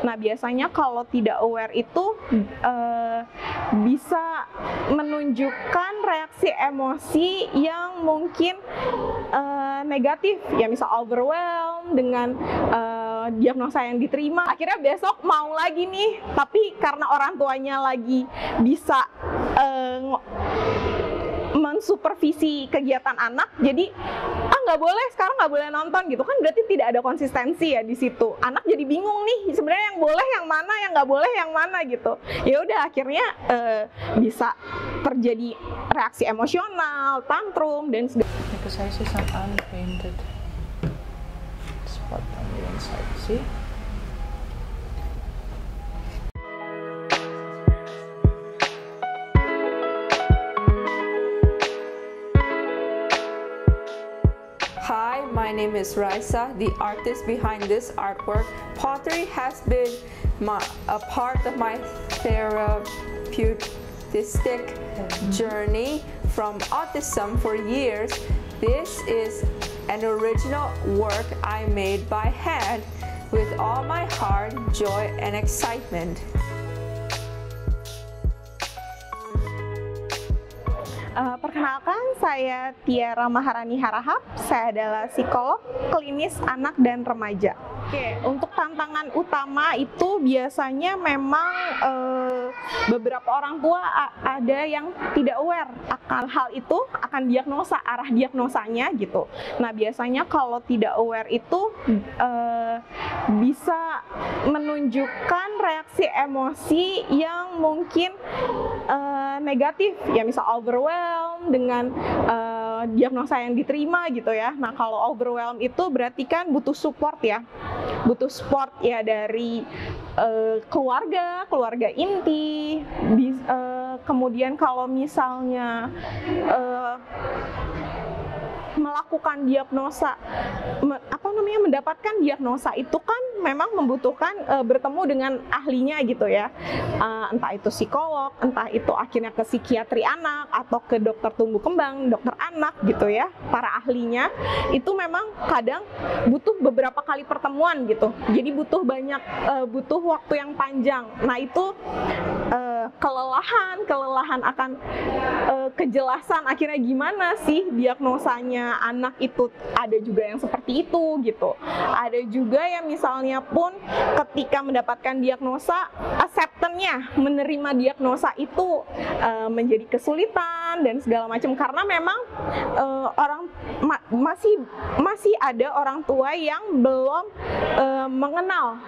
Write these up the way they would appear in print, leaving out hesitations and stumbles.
Nah, biasanya kalau tidak aware itu bisa menunjukkan reaksi emosi yang mungkin negatif, ya misal overwhelmed dengan diagnosa yang diterima. Akhirnya besok mau lagi nih, tapi karena orang tuanya lagi bisa mensupervisi kegiatan anak, jadi nggak boleh, sekarang nggak boleh nonton gitu kan, berarti tidak ada konsistensi ya di situ. Anak jadi bingung nih, sebenarnya yang boleh yang mana, yang nggak boleh yang mana gitu. Ya udah, akhirnya bisa terjadi reaksi emosional, tantrum dan segala. Because I see some unpainted spot on the inside. See? Hi, my name is Raisa, the artist behind this artwork. Pottery has been a part of my therapeutic journey from autism for years. This is an original work I made by hand with all my heart, joy, and excitement. Perkenalkan, saya Tiara Maharani Harahap. Saya adalah psikolog klinis anak dan remaja. Oke, untuk tantangan utama itu biasanya memang beberapa orang tua ada yang tidak aware akan hal itu, akan diagnosa, arah diagnosanya gitu. Nah, biasanya kalau tidak aware itu bisa menunjukkan reaksi emosi yang mungkin negatif, ya misal overwhelmed dengan diagnosa yang diterima gitu ya. Nah, kalau overwhelmed itu berarti kan butuh support ya, dari keluarga inti. Kemudian kalau misalnya melakukan diagnosa, mendapatkan diagnosa itu kan memang membutuhkan bertemu dengan ahlinya gitu ya, entah itu psikolog, entah itu akhirnya ke psikiatri anak atau ke dokter tumbuh kembang, dokter anak gitu ya. Para ahlinya itu memang kadang butuh beberapa kali pertemuan gitu, jadi butuh waktu yang panjang. Nah, itu kelelahan akan kejelasan akhirnya gimana sih diagnosanya anak itu. Ada juga yang seperti itu gitu. Ada juga yang misalnya pun ketika mendapatkan diagnosa, acceptance-nya menerima diagnosa itu menjadi kesulitan dan segala macam, karena memang masih ada orang tua yang belum mengenal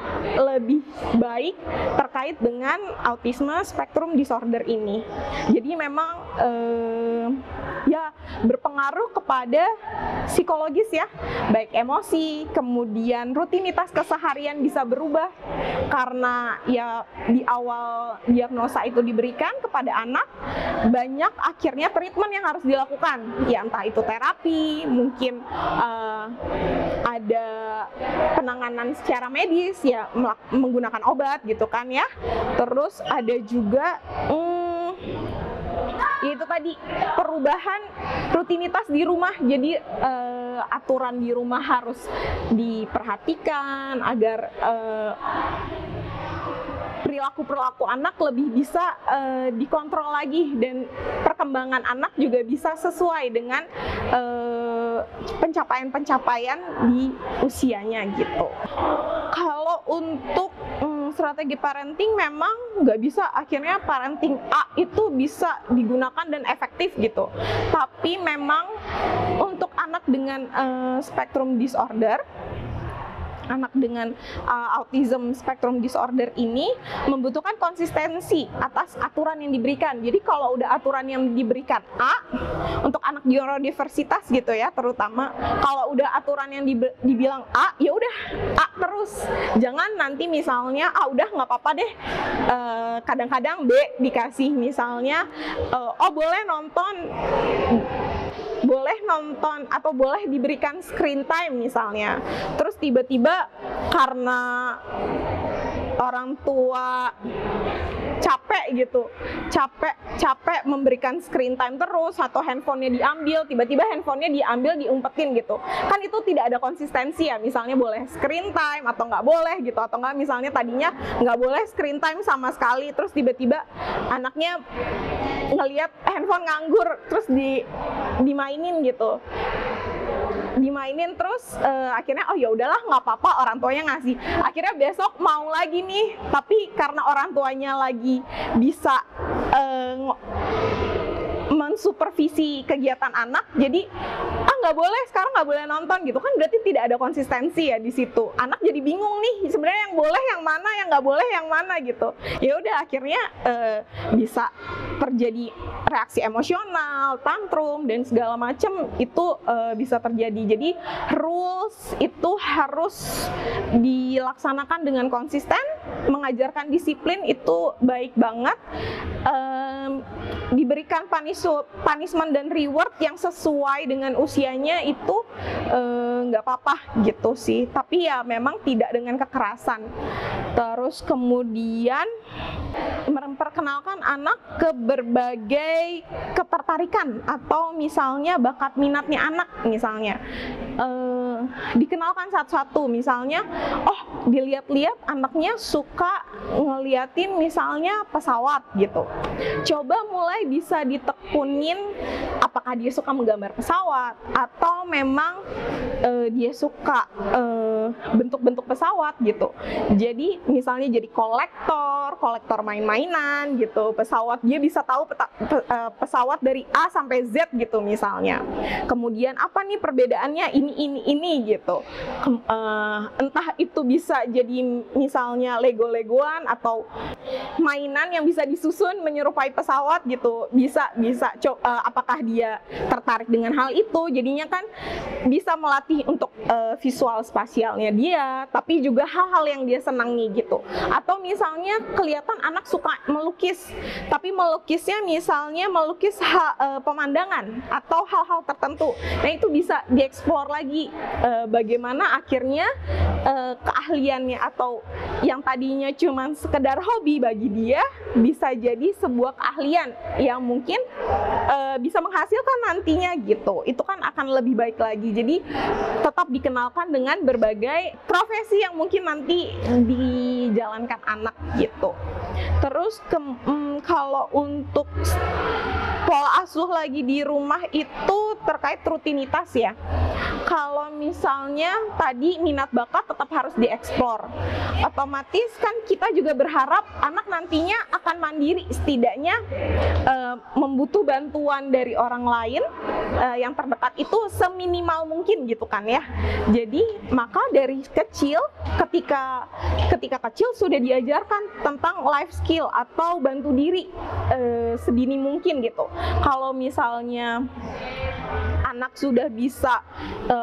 lebih baik terkait dengan autisme spektrum disorder ini. Jadi memang ya berpengaruh kepada psikologis ya, baik emosi, kemudian rutinitas keseharian bisa berubah karena ya di awal diagnosa itu diberikan kepada anak, banyak akhirnya treatment yang harus dilakukan, ya entah itu terapi, mungkin ada penanganan secara medis ya, menggunakan obat gitu kan ya. Terus ada juga itu tadi perubahan rutinitas di rumah, jadi aturan di rumah harus diperhatikan agar perilaku anak lebih bisa dikontrol lagi, dan perkembangan anak juga bisa sesuai dengan pencapaian di usianya gitu. Kalau untuk strategi parenting memang nggak bisa akhirnya parenting A itu bisa digunakan dan efektif gitu. Tapi memang untuk anak dengan spektrum disorder, anak dengan autism spectrum disorder ini membutuhkan konsistensi atas aturan yang diberikan. Jadi kalau udah aturan yang diberikan A untuk anak neurodiversitas gitu ya, terutama kalau udah aturan yang dibilang A, ya udah A terus. Jangan nanti misalnya udah nggak apa-apa deh, kadang-kadang B dikasih misalnya boleh nonton atau boleh diberikan screen time misalnya. Terus tiba-tiba karena orang tua capek gitu, capek memberikan screen time terus, atau handphonenya diambil, tiba-tiba handphonenya diambil, diumpetin gitu, kan itu tidak ada konsistensi ya. Misalnya boleh screen time atau nggak boleh gitu, atau nggak misalnya tadinya nggak boleh screen time sama sekali, terus tiba-tiba anaknya ngelihat handphone nganggur terus dimainin gitu, dimainin terus akhirnya oh ya udahlah nggak apa-apa, orang tuanya ngasih, akhirnya besok mau lagi nih, tapi karena orang tuanya lagi bisa mensupervisi kegiatan anak, jadi nggak boleh, sekarang nggak boleh nonton gitu kan, berarti tidak ada konsistensi ya di situ. Anak jadi bingung nih sebenarnya yang boleh yang mana, yang nggak boleh yang mana gitu. Ya udah akhirnya bisa terjadi reaksi emosional, tantrum dan segala macam itu bisa terjadi. Jadi rules itu harus dilaksanakan dengan konsisten, mengajarkan disiplin itu baik banget. Diberikan punishment dan reward yang sesuai dengan usianya itu nggak apa-apa gitu sih, tapi ya memang tidak dengan kekerasan. Terus kemudian memperkenalkan anak ke berbagai ketertarikan atau misalnya bakat minatnya anak, misalnya dikenalkan satu-satu, misalnya oh dilihat-lihat anaknya suka ngeliatin misalnya pesawat gitu, coba mulai bisa ditekunin apakah dia suka menggambar pesawat atau memang dia suka bentuk-bentuk pesawat gitu. Jadi misalnya jadi kolektor main-mainan gitu, pesawat dia bisa tahu pesawat dari A sampai Z gitu misalnya. Kemudian apa nih perbedaannya ini gitu. Entah itu bisa jadi misalnya Lego-legoan atau mainan yang bisa disusun menyerupai pesawat gitu, bisa apakah dia tertarik dengan hal itu, jadinya kan bisa melatih untuk visual spasialnya dia, tapi juga hal-hal yang dia senangi gitu. Atau misalnya kelihatan anak suka melukis, tapi melukisnya misalnya melukis pemandangan atau hal-hal tertentu, nah itu bisa dieksplor lagi bagaimana akhirnya keahliannya atau yang tadinya cuma sekedar hobi bagi dia bisa jadi sebuah keahlian yang mungkin bisa menghasilkan nantinya gitu. Itu kan akan lebih baik lagi. Jadi tetap dikenalkan dengan berbagai profesi yang mungkin nanti dijalankan anak gitu. Terus kalau untuk pola asuh lagi di rumah itu terkait rutinitas ya. Kalau misalnya tadi minat bakat tetap harus dieksplor, otomatis kan kita juga berharap anak nantinya akan mandiri, setidaknya membutuh bantuan dari orang lain yang terdekat itu seminimal mungkin gitu kan ya. Jadi maka dari kecil, ketika kecil sudah diajarkan tentang life skill atau bantu diri sedini mungkin gitu. Kalau misalnya anak sudah bisa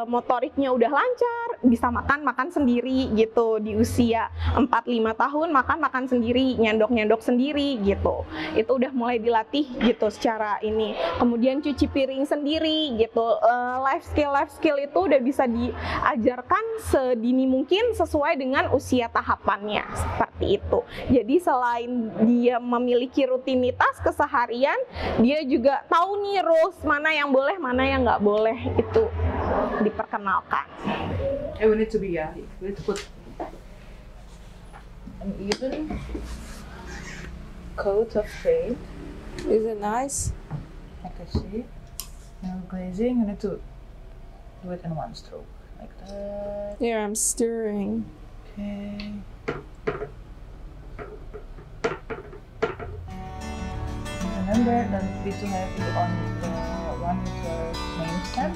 motoriknya udah lancar, bisa makan sendiri gitu di usia 4-5 tahun, makan sendiri, nyendok sendiri gitu. Itu udah mulai dilatih gitu secara ini. Kemudian cuci piring sendiri gitu. Life skill itu udah bisa diajarkan sedini mungkin sesuai dengan usia tahapannya, seperti itu. Jadi selain dia memiliki rutinitas keseharian, dia juga tahu nih rules mana yang boleh, mana yang nggak boleh, itu diperkenalkan. We need to put an even coat of paint. Is it nice? Like a sheet. And glazing, you need to do it in one stroke, like that. Here, I'm stirring. Okay. Remember, don't be too heavy on the one with your main stem.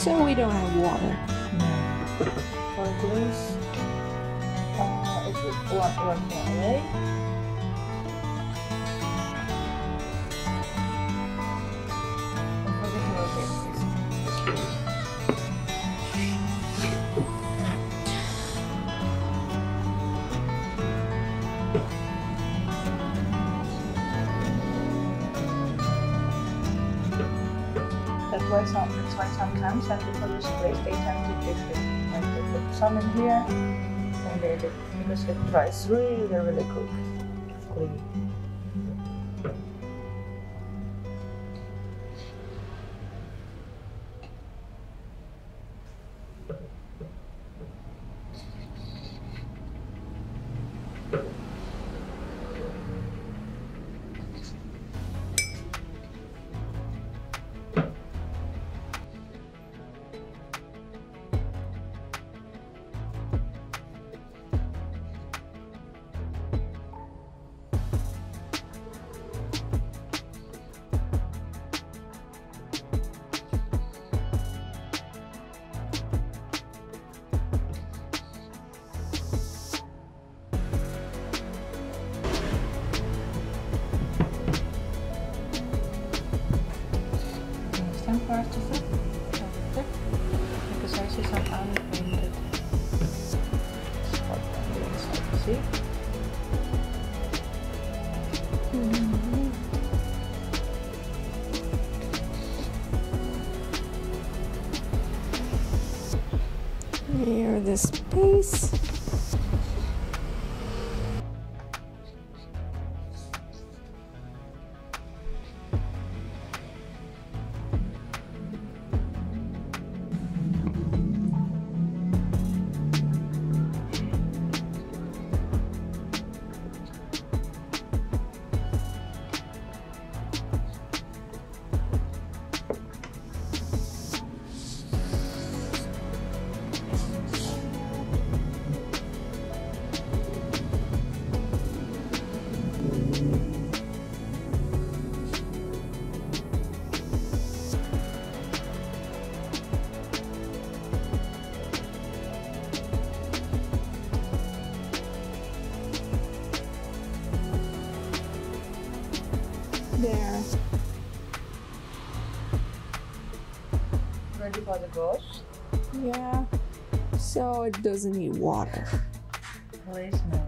So we don't have water. For glaze, it won't work that way. Don't forget to rotate this. That's why sometimes when people use glaze, they tend to dip it. Like they put some in here, and they dip because it dries really quickly. Part of it, because I see some unpainted spot on the inside. See? Here, the space. There. Ready for the ghost? Yeah. So it doesn't need water. Glaze, no.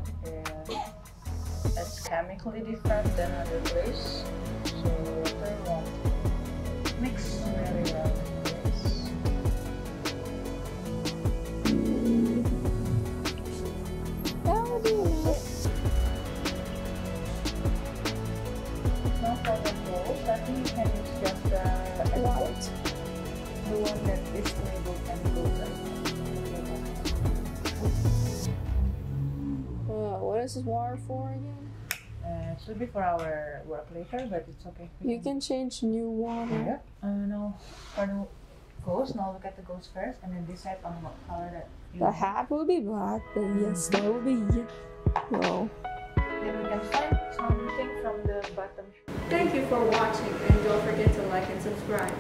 It's chemically different than other glaze, so water won't mix really well with glaze. That would be enough. Now for the ghost, I think you can use just the White. the one that is labeled and gold. What is this water for again? It should be for our work later, but it's okay. You can change new water. Yeah. Now for the ghost, now look at the ghost first, and then decide on what color that you The want. hat will be black, but yes, that will be yellow. Then we can find something from the bottom. Thank you for watching, and don't forget to like and subscribe.